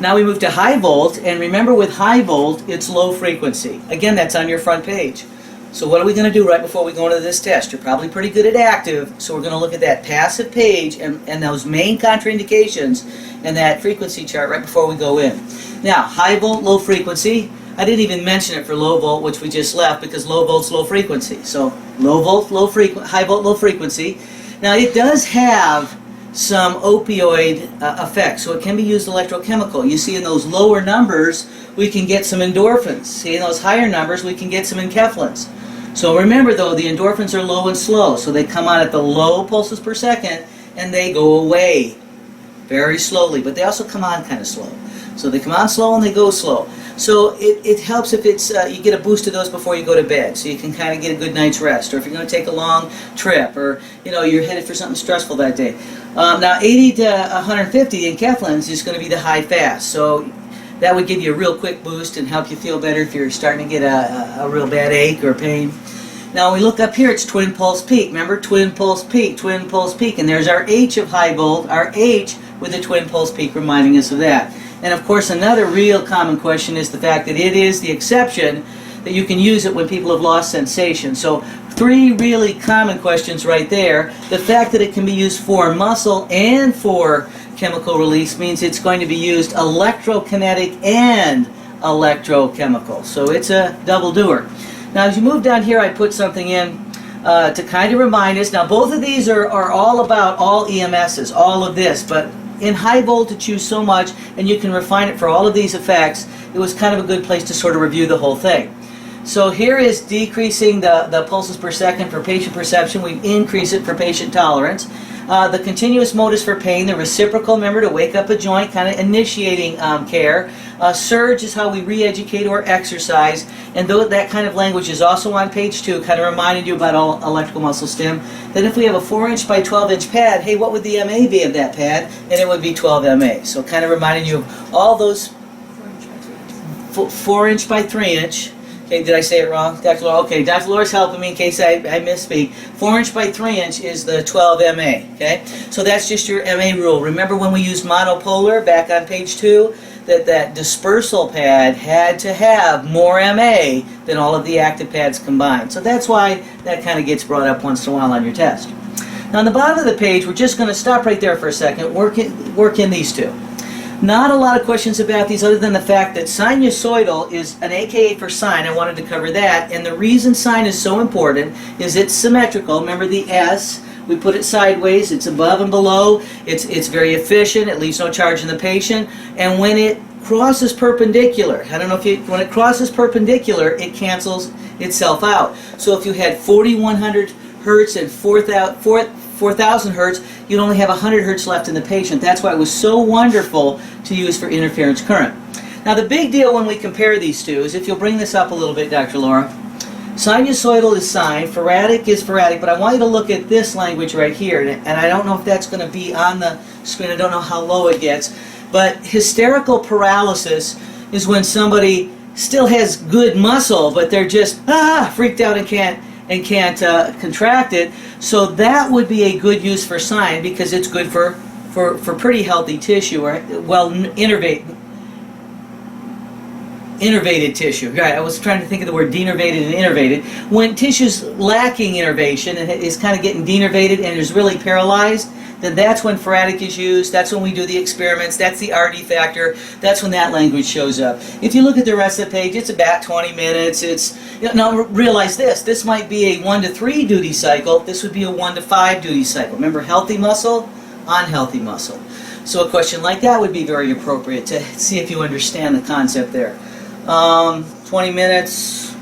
Now we move to high volt, and remember with high volt, it's low frequency. Again, that's on your front page. So what are we going to do right before we go into this test? You're probably pretty good at active, so we're going to look at that passive page and those main contraindications and that frequency chart right before we go in. Now, high volt, low frequency. I didn't even mention it for low volt, which we just left, because low volt's low frequency. So low volt, high volt, low frequency. Now it does have some opioid effects, so it can be used electrochemical. You see in those lower numbers, we can get some endorphins. See in those higher numbers, we can get some enkephalins. So remember though, the endorphins are low and slow, so they come on at the low pulses per second, and they go away very slowly, but they also come on kind of slow. So they come on slow and they go slow. So it helps if it's you get a boost of those before you go to bed, so you can kind of get a good night's rest, or if you're going to take a long trip, or you're headed for something stressful that day. Now 80 to 150 enkephalins is going to be the high fast, so that would give you a real quick boost and help you feel better if you're starting to get a real bad ache or pain. Now when we look up here, it's twin pulse peak. Remember, twin pulse peak, and there's our H of high volt, our H with the twin pulse peak reminding us of that. And of course, another real common question is the fact that it is the exception that you can use it when people have lost sensation. So 3 really common questions right there. The fact that it can be used for muscle and for chemical release means it's going to be used electrokinetic and electrochemical. So it's a double doer. Now as you move down here, I put something in to kind of remind us. Now both of these are all about all EMSs, all of this, but in high voltage use so much, and you can refine it for all of these effects, it was kind of a good place to sort of review the whole thing. So here is decreasing the pulses per second for patient perception. We increase it for patient tolerance. The continuous mode is for pain. The reciprocal, remember, to wake up a joint, kind of initiating care. Surge is how we re-educate or exercise. And though that kind of language is also on page 2, kind of reminding you about all electrical muscle stim. Then if we have a 4-inch by 12-inch pad, hey, what would the MA be of that pad? And it would be 12 MA. So kind of reminding you of all those 4-inch by 3-inch. Okay, did I say it wrong? Dr. Laura? Okay, Dr. Laura's helping me in case I misspeak. 4-inch by 3-inch is the 12 MA, okay? So that's just your MA rule. Remember when we used monopolar back on page 2? That dispersal pad had to have more MA than all of the active pads combined. So that's why that kind of gets brought up once in a while on your test. Now on the bottom of the page, we're just going to stop right there for a second, work in these two. Not a lot of questions about these other than the fact that sinusoidal is an AKA for sine. I wanted to cover that. And the reason sine is so important is it's symmetrical. Remember the S, we put it sideways, it's above and below, it's very efficient, it leaves no charge in the patient. And when it crosses perpendicular, I don't know if when it crosses perpendicular, it cancels itself out. So if you had 4100 hertz and 4000 hertz, you'd only have 100 hertz left in the patient. That's why it was so wonderful to use for interference current. Now the big deal when we compare these two is, if you'll bring this up a little bit, Dr. Laura, sinusoidal is sine, faradic is faradic, but I want you to look at this language right here, and I don't know if that's going to be on the screen, I don't know how low it gets, but hysterical paralysis is when somebody still has good muscle, but they're just freaked out and can't contract it. So that would be a good use for sine, because it's good for pretty healthy tissue, or innervated tissue. Right, I was trying to think of the word denervated and innervated. When tissue's lacking innervation and is kind of getting denervated and is really paralyzed, then that's when faradic is used. That's when we do the experiments. That's the RD factor. That's when that language shows up. If you look at the rest of the page, it's about 20 minutes. Now realize this might be a 1 to 3 duty cycle. This would be a 1 to 5 duty cycle. Remember, healthy muscle, unhealthy muscle. So a question like that would be very appropriate to see if you understand the concept there. 20 minutes,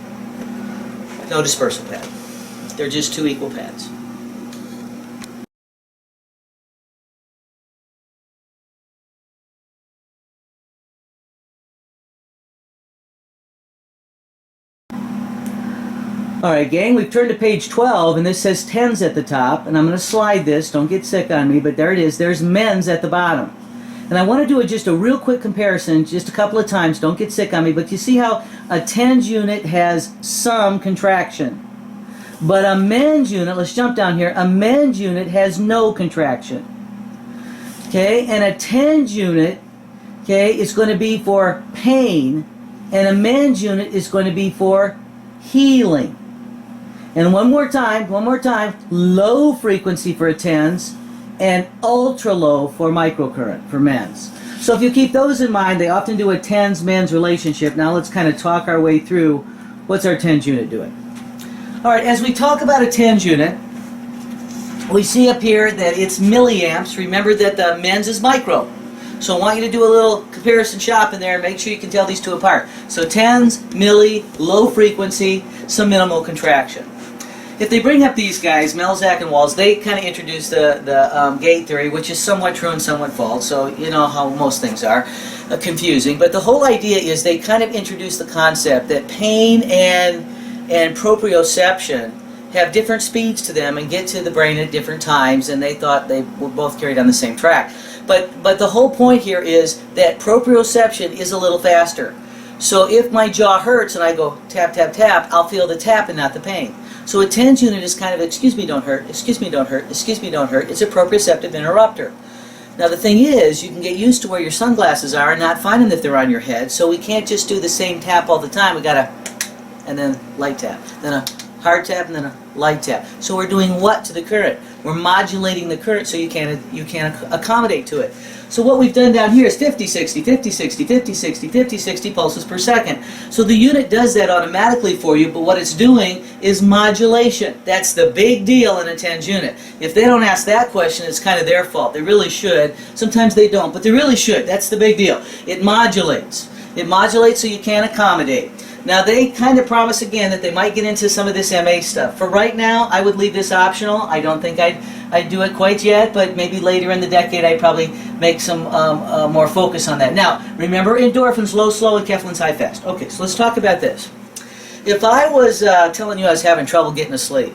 no dispersal pad. They're just 2 equal pads. Alright gang, we've turned to page 12, and this says tens at the top, and I'm going to slide this, don't get sick on me, but there it is, there's mens at the bottom. And I want to do just a real quick comparison, just a couple of times, don't get sick on me, but you see how a tens unit has some contraction. But a mens unit, let's jump down here, a mens unit has no contraction. Okay, and a tens unit okay, is going to be for pain, and a MENS unit is going to be for healing. And one more time, low frequency for a TENS and ultra low for microcurrent, for MENS. So if you keep those in mind, they often do a TENS-MENS relationship. Now let's kind of talk our way through what's our TENS unit doing. All right, as we talk about a TENS unit, we see up here that it's milliamps. Remember that the MENS is micro. So I want you to do a little comparison shop in there and make sure you can tell these two apart. So TENS, milli, low frequency, some minimal contraction. If they bring up these guys, Melzack and Walls, they kind of introduce the gate theory, which is somewhat true and somewhat false, so you know how most things are, confusing. But the whole idea is they kind of introduce the concept that pain and proprioception have different speeds to them and get to the brain at different times, and they thought they were both carried on the same track. But the whole point here is that proprioception is a little faster. So if my jaw hurts and I go tap, tap, tap, I'll feel the tap and not the pain. So a TENS unit is kind of, excuse me, don't hurt, excuse me, don't hurt, excuse me, don't hurt. It's a proprioceptive interrupter. Now the thing is, you can get used to where your sunglasses are and not find them if they're on your head, so we can't just do the same tap all the time. We gotta, and then light tap, then a hard tap, and then a light tap. So we're doing what to the current? We're modulating the current so you can accommodate to it. So what we've done down here is 50, 60, 50, 60, 50, 60, 50, 60 pulses per second. So the unit does that automatically for you, but what it's doing is modulation. That's the big deal in a TENS unit. If they don't ask that question, it's kind of their fault. They really should. Sometimes they don't, but they really should. That's the big deal. It modulates. It modulates so you can accommodate. Now they kind of promise again that they might get into some of this MA stuff. For right now, I would leave this optional. I don't think I'd do it quite yet, but maybe later in the decade I'd probably make some more focus on that. Now, remember endorphins, low, slow, and Keflin's high, fast. Okay, so let's talk about this. If I was telling you I was having trouble getting to sleep,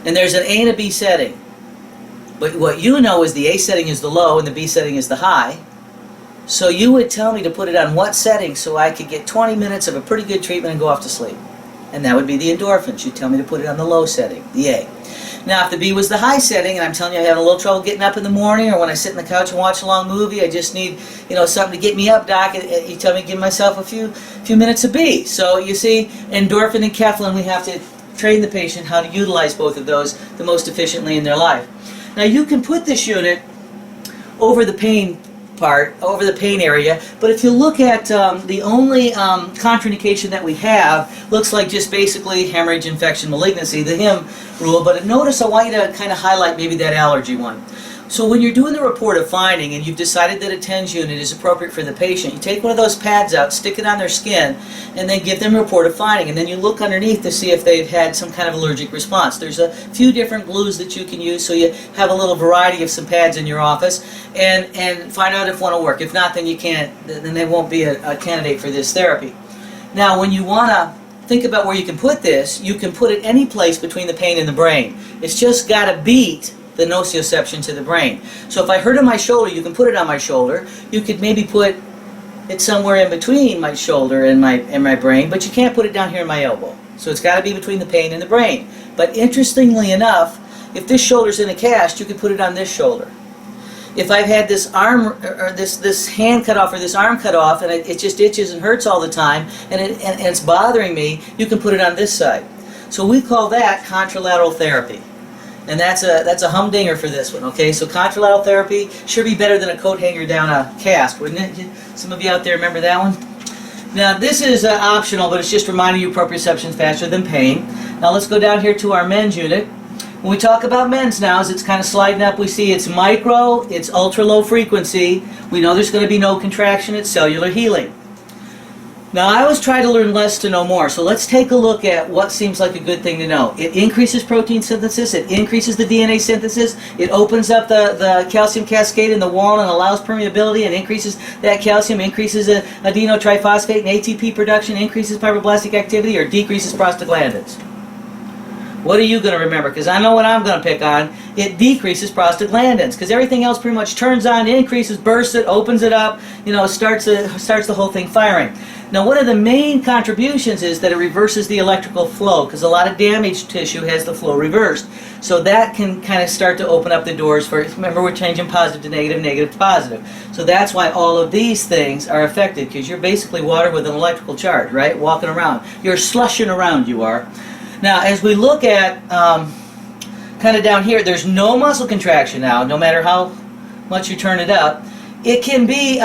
and there's an A and a B setting, but what you know is the A setting is the low and the B setting is the high, so you would tell me to put it on what setting so I could get 20 minutes of a pretty good treatment and go off to sleep. And that would be the endorphins. You'd tell me to put it on the low setting, the A. Now, if the B was the high setting, and I'm telling you I'm having a little trouble getting up in the morning, or when I sit on the couch and watch a long movie, I just need, something to get me up, Doc, and you tell me to give myself a few minutes of B. So you see, endorphin and Keflin, we have to train the patient how to utilize both of those the most efficiently in their life. Now, you can put this unit over the pain over the pain area, but if you look at the only contraindication that we have, looks like just basically hemorrhage, infection, malignancy, the HIM rule, but notice I want you to kind of highlight maybe that allergy one. So when you're doing the report of finding and you've decided that a TENS unit is appropriate for the patient, you take one of those pads out, stick it on their skin, and then give them a report of finding. And then you look underneath to see if they've had some kind of allergic response. There's a few different glues that you can use, so you have a little variety of some pads in your office, and find out if one will work. If not, then you can't. Then they won't be a candidate for this therapy. Now, when you want to think about where you can put this, you can put it any place between the pain and the brain. It's just got to beat the nociception to the brain. So if I hurt on my shoulder, you can put it on my shoulder. You could maybe put it somewhere in between my shoulder and my brain, but you can't put it down here in my elbow. So it's got to be between the pain and the brain. But interestingly enough, if this shoulder's in a cast, you could put it on this shoulder. If I've had this arm or this hand cut off or this arm cut off and it just itches and hurts all the time and it's bothering me, you can put it on this side. So we call that contralateral therapy. And that's a humdinger for this one, okay? So contralateral therapy should be better than a coat hanger down a cast, wouldn't it? Some of you out there remember that one? Now this is optional, but it's just reminding you proprioception is faster than pain. Now let's go down here to our MENS unit. When we talk about MENS now, as it's kind of sliding up, we see it's micro, it's ultra low frequency. We know there's going to be no contraction, it's cellular healing. Now, I always try to learn less to know more, so let's take a look at what seems like a good thing to know. It increases protein synthesis, it increases the DNA synthesis, it opens up the calcium cascade in the wall and allows permeability and increases that calcium, increases adenotriphosphate and ATP production, increases fibroblastic activity, or decreases prostaglandins. What are you going to remember? Because I know what I'm going to pick on. It decreases prostaglandins because everything else pretty much turns on, increases, bursts it, opens it up, starts the whole thing firing. Now, one of the main contributions is that it reverses the electrical flow because a lot of damaged tissue has the flow reversed. So that can kind of start to open up the doors for, remember, we're changing positive to negative, negative to positive. So that's why all of these things are affected, because you're basically water with an electrical charge, right? Walking around. You're slushing around, you are. Now, as we look at kind of down here, there's no muscle contraction now, no matter how much you turn it up. It can be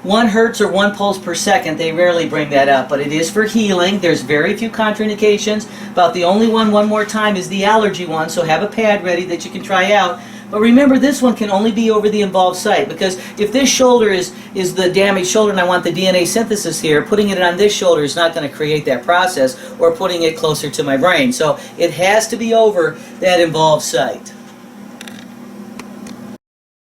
1 hertz or 1 pulse per second. They rarely bring that up, but it is for healing. There's very few contraindications. About the only one more time, is the allergy one, so have a pad ready that you can try out. But remember, this one can only be over the involved site, because if this shoulder is the damaged shoulder and I want the DNA synthesis here, putting it on this shoulder is not going to create that process, or putting it closer to my brain. So it has to be over that involved site.